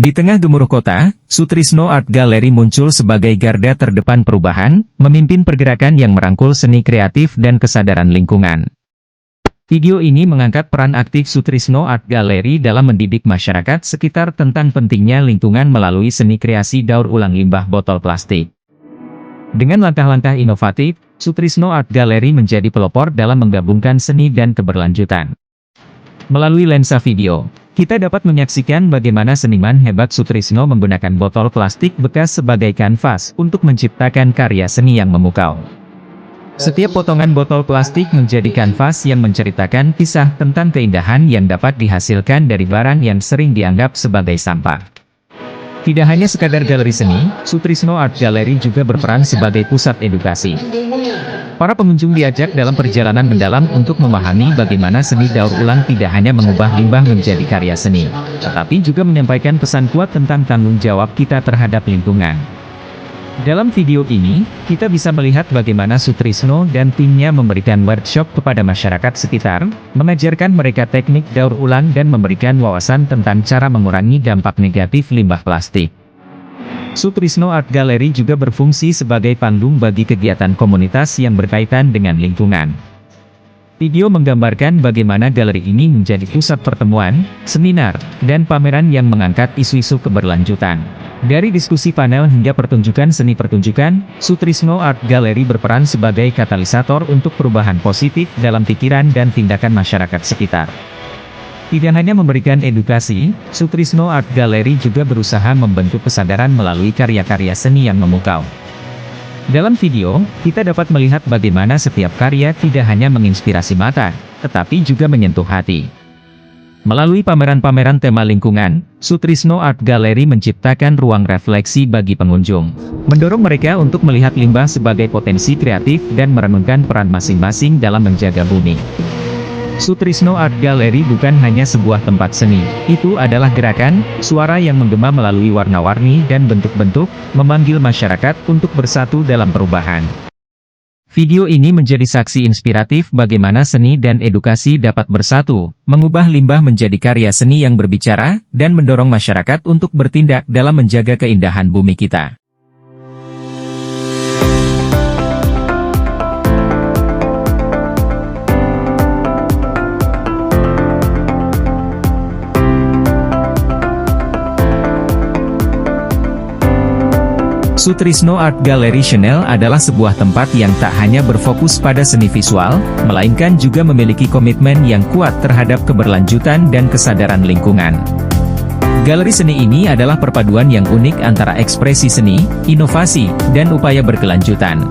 Di tengah gemuruh kota, Sutrisno Art Gallery muncul sebagai garda terdepan perubahan, memimpin pergerakan yang merangkul seni kreatif dan kesadaran lingkungan. Video ini mengangkat peran aktif Sutrisno Art Gallery dalam mendidik masyarakat sekitar tentang pentingnya lingkungan melalui seni kreasi daur ulang limbah botol plastik. Dengan langkah-langkah inovatif, Sutrisno Art Gallery menjadi pelopor dalam menggabungkan seni dan keberlanjutan. Melalui lensa video, kita dapat menyaksikan bagaimana seniman hebat Sutrisno menggunakan botol plastik bekas sebagai kanvas untuk menciptakan karya seni yang memukau. Setiap potongan botol plastik menjadi kanvas yang menceritakan kisah tentang keindahan yang dapat dihasilkan dari barang yang sering dianggap sebagai sampah. Tidak hanya sekadar galeri seni, Sutrisno Art Gallery juga berperan sebagai pusat edukasi. Para pengunjung diajak dalam perjalanan mendalam untuk memahami bagaimana seni daur ulang tidak hanya mengubah limbah menjadi karya seni, tetapi juga menyampaikan pesan kuat tentang tanggung jawab kita terhadap lingkungan. Dalam video ini, kita bisa melihat bagaimana Sutrisno dan timnya memberikan workshop kepada masyarakat sekitar, mengajarkan mereka teknik daur ulang dan memberikan wawasan tentang cara mengurangi dampak negatif limbah plastik. Sutrisno Art Gallery juga berfungsi sebagai pandu bagi kegiatan komunitas yang berkaitan dengan lingkungan. Video menggambarkan bagaimana galeri ini menjadi pusat pertemuan, seminar, dan pameran yang mengangkat isu-isu keberlanjutan. Dari diskusi panel hingga pertunjukan seni pertunjukan, Sutrisno Art Gallery berperan sebagai katalisator untuk perubahan positif dalam pikiran dan tindakan masyarakat sekitar. Tidak hanya memberikan edukasi, Sutrisno Art Gallery juga berusaha membentuk kesadaran melalui karya-karya seni yang memukau. Dalam video, kita dapat melihat bagaimana setiap karya tidak hanya menginspirasi mata, tetapi juga menyentuh hati. Melalui pameran-pameran tema lingkungan, Sutrisno Art Gallery menciptakan ruang refleksi bagi pengunjung, mendorong mereka untuk melihat limbah sebagai potensi kreatif dan merenungkan peran masing-masing dalam menjaga bumi. Sutrisno Art Gallery bukan hanya sebuah tempat seni, itu adalah gerakan, suara yang menggema melalui warna-warni dan bentuk-bentuk, memanggil masyarakat untuk bersatu dalam perubahan. Video ini menjadi saksi inspiratif bagaimana seni dan edukasi dapat bersatu, mengubah limbah menjadi karya seni yang berbicara, dan mendorong masyarakat untuk bertindak dalam menjaga keindahan bumi kita. Sutrisno Art Gallery Channel adalah sebuah tempat yang tak hanya berfokus pada seni visual, melainkan juga memiliki komitmen yang kuat terhadap keberlanjutan dan kesadaran lingkungan. Galeri seni ini adalah perpaduan yang unik antara ekspresi seni, inovasi, dan upaya berkelanjutan.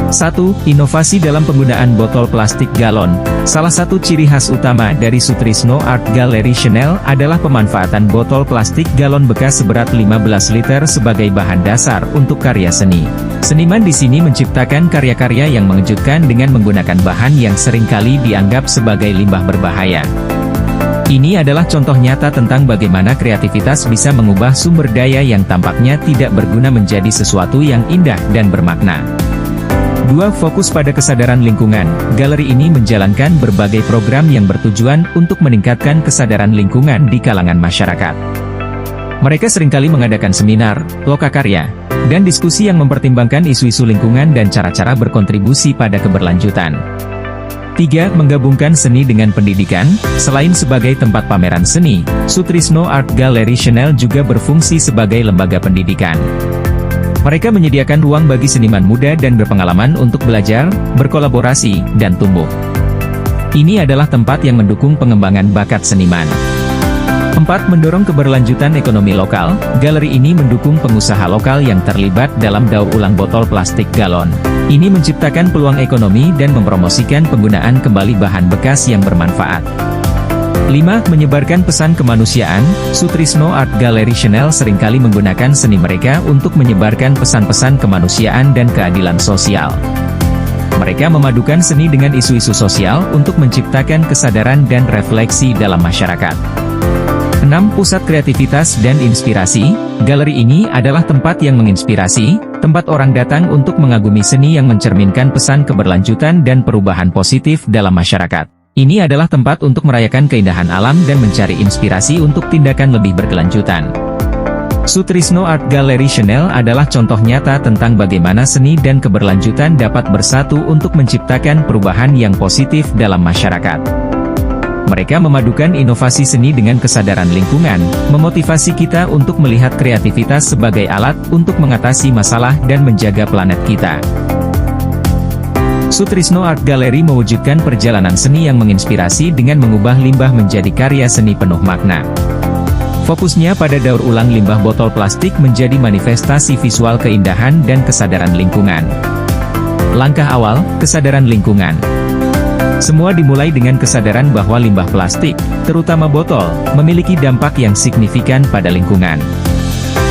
1. Inovasi dalam penggunaan botol plastik galon. Salah satu ciri khas utama dari Sutrisno Art Gallery Channel adalah pemanfaatan botol plastik galon bekas seberat 15 liter sebagai bahan dasar untuk karya seni. Seniman di sini menciptakan karya-karya yang mengejutkan dengan menggunakan bahan yang seringkali dianggap sebagai limbah berbahaya. Ini adalah contoh nyata tentang bagaimana kreativitas bisa mengubah sumber daya yang tampaknya tidak berguna menjadi sesuatu yang indah dan bermakna. 2. Fokus pada kesadaran lingkungan. Galeri ini menjalankan berbagai program yang bertujuan untuk meningkatkan kesadaran lingkungan di kalangan masyarakat. Mereka seringkali mengadakan seminar, lokakarya, dan diskusi yang mempertimbangkan isu-isu lingkungan dan cara-cara berkontribusi pada keberlanjutan. 3. Menggabungkan seni dengan pendidikan. Selain sebagai tempat pameran seni, Sutrisno Art Gallery Channel juga berfungsi sebagai lembaga pendidikan. Mereka menyediakan ruang bagi seniman muda dan berpengalaman untuk belajar, berkolaborasi, dan tumbuh. Ini adalah tempat yang mendukung pengembangan bakat seniman. 4. Mendorong keberlanjutan ekonomi lokal. Galeri ini mendukung pengusaha lokal yang terlibat dalam daur ulang botol plastik galon. Ini menciptakan peluang ekonomi dan mempromosikan penggunaan kembali bahan bekas yang bermanfaat. 5. Menyebarkan pesan kemanusiaan. Sutrisno Art Gallery Channel seringkali menggunakan seni mereka untuk menyebarkan pesan-pesan kemanusiaan dan keadilan sosial. Mereka memadukan seni dengan isu-isu sosial untuk menciptakan kesadaran dan refleksi dalam masyarakat. 6. Pusat kreativitas dan inspirasi. Galeri ini adalah tempat yang menginspirasi, tempat orang datang untuk mengagumi seni yang mencerminkan pesan keberlanjutan dan perubahan positif dalam masyarakat. Ini adalah tempat untuk merayakan keindahan alam dan mencari inspirasi untuk tindakan lebih berkelanjutan. Sutrisno Art Gallery Chanel adalah contoh nyata tentang bagaimana seni dan keberlanjutan dapat bersatu untuk menciptakan perubahan yang positif dalam masyarakat. Mereka memadukan inovasi seni dengan kesadaran lingkungan, memotivasi kita untuk melihat kreativitas sebagai alat untuk mengatasi masalah dan menjaga planet kita. Sutrisno Art Gallery mewujudkan perjalanan seni yang menginspirasi dengan mengubah limbah menjadi karya seni penuh makna. Fokusnya pada daur ulang limbah botol plastik menjadi manifestasi visual keindahan dan kesadaran lingkungan. Langkah awal, kesadaran lingkungan. Semua dimulai dengan kesadaran bahwa limbah plastik, terutama botol, memiliki dampak yang signifikan pada lingkungan.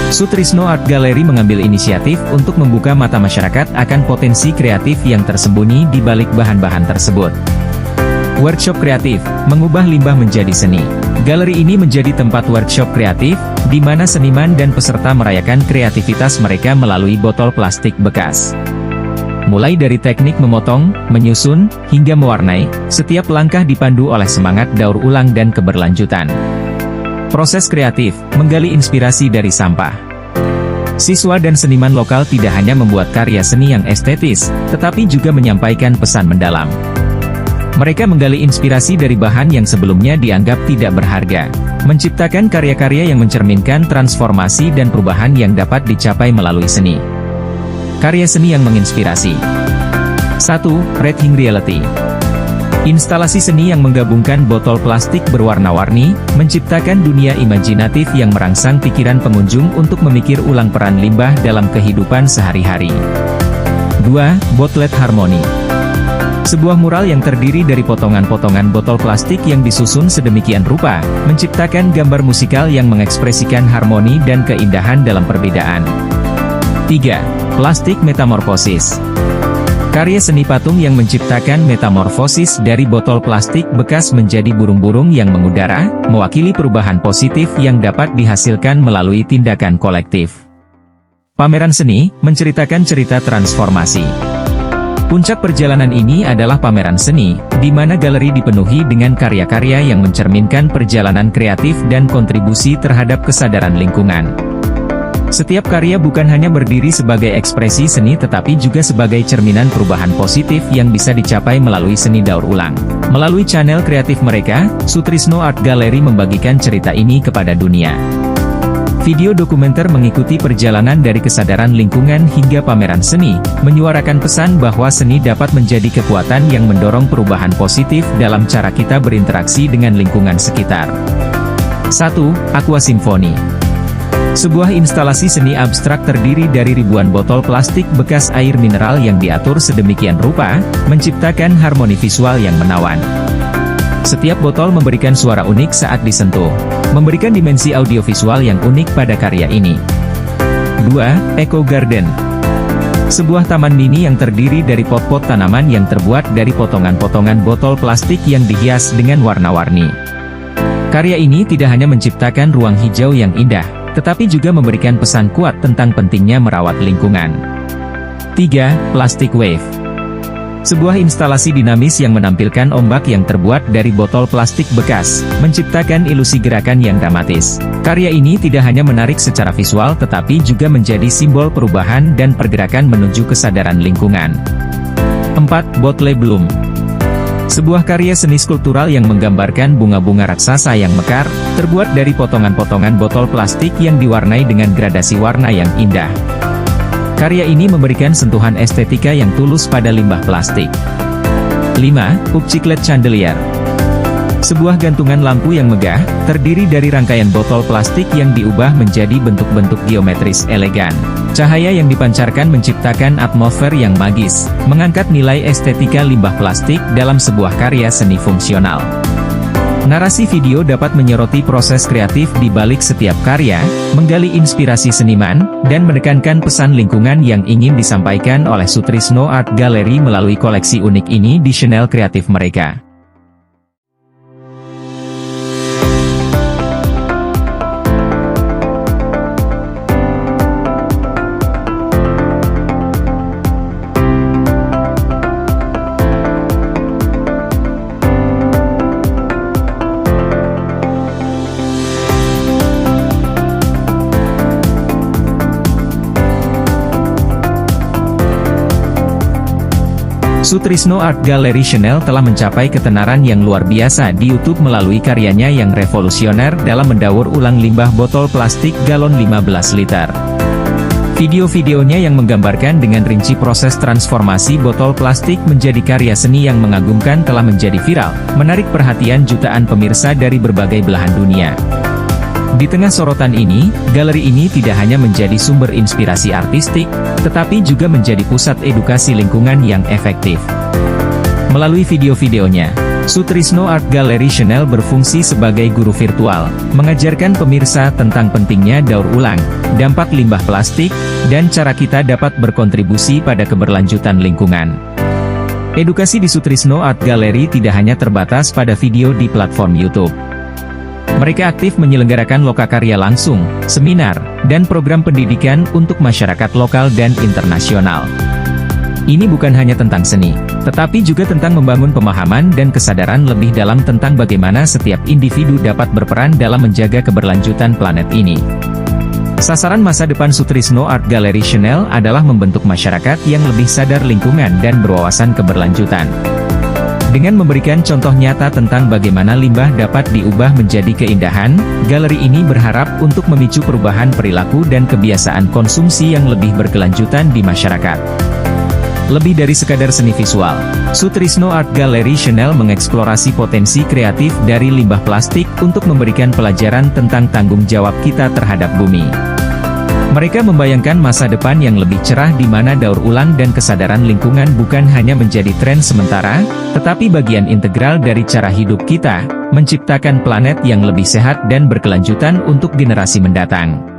Sutrisno Art Gallery mengambil inisiatif untuk membuka mata masyarakat akan potensi kreatif yang tersembunyi di balik bahan-bahan tersebut. Workshop kreatif, mengubah limbah menjadi seni. Galeri ini menjadi tempat workshop kreatif, di mana seniman dan peserta merayakan kreativitas mereka melalui botol plastik bekas. Mulai dari teknik memotong, menyusun, hingga mewarnai, setiap langkah dipandu oleh semangat daur ulang dan keberlanjutan. Proses kreatif, menggali inspirasi dari sampah. Siswa dan seniman lokal tidak hanya membuat karya seni yang estetis, tetapi juga menyampaikan pesan mendalam. Mereka menggali inspirasi dari bahan yang sebelumnya dianggap tidak berharga, menciptakan karya-karya yang mencerminkan transformasi dan perubahan yang dapat dicapai melalui seni. Karya seni yang menginspirasi. 1. Red-Hing Reality. Instalasi seni yang menggabungkan botol plastik berwarna-warni, menciptakan dunia imajinatif yang merangsang pikiran pengunjung untuk memikir ulang peran limbah dalam kehidupan sehari-hari. 2. Bottlet Harmony. Sebuah mural yang terdiri dari potongan-potongan botol plastik yang disusun sedemikian rupa, menciptakan gambar musikal yang mengekspresikan harmoni dan keindahan dalam perbedaan. 3. Plastik Metamorfosis. Karya seni patung yang menciptakan metamorfosis dari botol plastik bekas menjadi burung-burung yang mengudara, mewakili perubahan positif yang dapat dihasilkan melalui tindakan kolektif. Pameran seni, menceritakan cerita transformasi. Puncak perjalanan ini adalah pameran seni, di mana galeri dipenuhi dengan karya-karya yang mencerminkan perjalanan kreatif dan kontribusi terhadap kesadaran lingkungan. Setiap karya bukan hanya berdiri sebagai ekspresi seni tetapi juga sebagai cerminan perubahan positif yang bisa dicapai melalui seni daur ulang. Melalui channel kreatif mereka, Sutrisno Art Gallery membagikan cerita ini kepada dunia. Video dokumenter mengikuti perjalanan dari kesadaran lingkungan hingga pameran seni, menyuarakan pesan bahwa seni dapat menjadi kekuatan yang mendorong perubahan positif dalam cara kita berinteraksi dengan lingkungan sekitar. 1. Aqua Symphony. Sebuah instalasi seni abstrak terdiri dari ribuan botol plastik bekas air mineral yang diatur sedemikian rupa, menciptakan harmoni visual yang menawan. Setiap botol memberikan suara unik saat disentuh, memberikan dimensi audiovisual yang unik pada karya ini. 2. Eco Garden. Sebuah taman mini yang terdiri dari pot-pot tanaman yang terbuat dari potongan-potongan botol plastik yang dihias dengan warna-warni. Karya ini tidak hanya menciptakan ruang hijau yang indah, tetapi juga memberikan pesan kuat tentang pentingnya merawat lingkungan. 3. Plastic Wave. Sebuah instalasi dinamis yang menampilkan ombak yang terbuat dari botol plastik bekas, menciptakan ilusi gerakan yang dramatis. Karya ini tidak hanya menarik secara visual tetapi juga menjadi simbol perubahan dan pergerakan menuju kesadaran lingkungan. 4. Bottle Bloom. Sebuah karya seni skulptural yang menggambarkan bunga-bunga raksasa yang mekar, terbuat dari potongan-potongan botol plastik yang diwarnai dengan gradasi warna yang indah. Karya ini memberikan sentuhan estetika yang tulus pada limbah plastik. 5. Upcycled Chandelier. Sebuah gantungan lampu yang megah, terdiri dari rangkaian botol plastik yang diubah menjadi bentuk-bentuk geometris elegan. Cahaya yang dipancarkan menciptakan atmosfer yang magis, mengangkat nilai estetika limbah plastik dalam sebuah karya seni fungsional. Narasi video dapat menyoroti proses kreatif di balik setiap karya, menggali inspirasi seniman, dan menekankan pesan lingkungan yang ingin disampaikan oleh Sutrisno Art Gallery melalui koleksi unik ini di channel kreatif mereka. Sutrisno Art Gallery Chanel telah mencapai ketenaran yang luar biasa di YouTube melalui karyanya yang revolusioner dalam mendaur ulang limbah botol plastik galon 15 liter. Video-videonya yang menggambarkan dengan rinci proses transformasi botol plastik menjadi karya seni yang mengagumkan telah menjadi viral, menarik perhatian jutaan pemirsa dari berbagai belahan dunia. Di tengah sorotan ini, galeri ini tidak hanya menjadi sumber inspirasi artistik, tetapi juga menjadi pusat edukasi lingkungan yang efektif. Melalui video-videonya, Sutrisno Art Gallery Chanel berfungsi sebagai guru virtual, mengajarkan pemirsa tentang pentingnya daur ulang, dampak limbah plastik, dan cara kita dapat berkontribusi pada keberlanjutan lingkungan. Edukasi di Sutrisno Art Gallery tidak hanya terbatas pada video di platform YouTube. Mereka aktif menyelenggarakan lokakarya langsung, seminar, dan program pendidikan untuk masyarakat lokal dan internasional. Ini bukan hanya tentang seni, tetapi juga tentang membangun pemahaman dan kesadaran lebih dalam tentang bagaimana setiap individu dapat berperan dalam menjaga keberlanjutan planet ini. Sasaran masa depan Sutrisno Art Gallery Chanel adalah membentuk masyarakat yang lebih sadar lingkungan dan berwawasan keberlanjutan. Dengan memberikan contoh nyata tentang bagaimana limbah dapat diubah menjadi keindahan, galeri ini berharap untuk memicu perubahan perilaku dan kebiasaan konsumsi yang lebih berkelanjutan di masyarakat. Lebih dari sekadar seni visual, Sutrisno Art Gallery Chanel mengeksplorasi potensi kreatif dari limbah plastik untuk memberikan pelajaran tentang tanggung jawab kita terhadap bumi. Mereka membayangkan masa depan yang lebih cerah di mana daur ulang dan kesadaran lingkungan bukan hanya menjadi tren sementara, tetapi bagian integral dari cara hidup kita, menciptakan planet yang lebih sehat dan berkelanjutan untuk generasi mendatang.